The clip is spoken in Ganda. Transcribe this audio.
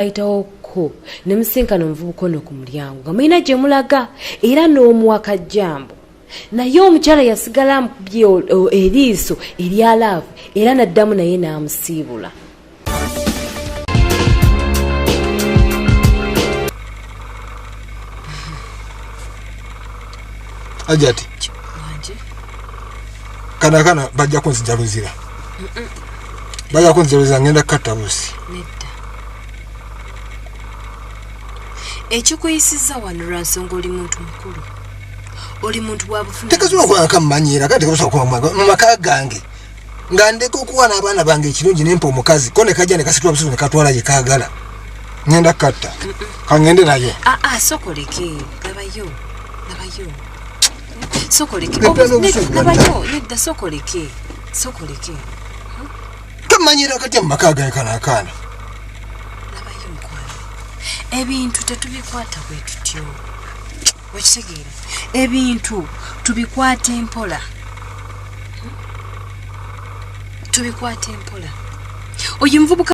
Ayitawoko ne musinkana omuvubuka ono ku mulyango nga mulina gye mulaga era n'omuwa kajjambo naye omukyala yasigala amukubye eriiso eryalaavu era n'addamu naye n'amusiibula. Ajati kana bajja kunzijaluzira bajja kunzijaluzira ngenda kukatta busi ekikuyisiza wano lwansonga oli muntu mukulu oli muntu wa bufuna tekazuba kwanka mmanyira kati kusobola kuba mu maka gange nga ndeka okuwana abaana bange ekirungi nempa omukazi ko ne kajja ne kasitula bususu ne katwala gye kaagala ngenda kukatta kangende nayo sokoleke labayo sokoleke labayo nedda sokoleke kamanyira kati mu maka gange kana ebintu tetubikwata bwe tutyo wekitegeera ebintu tubikwata empola oyo muvubuka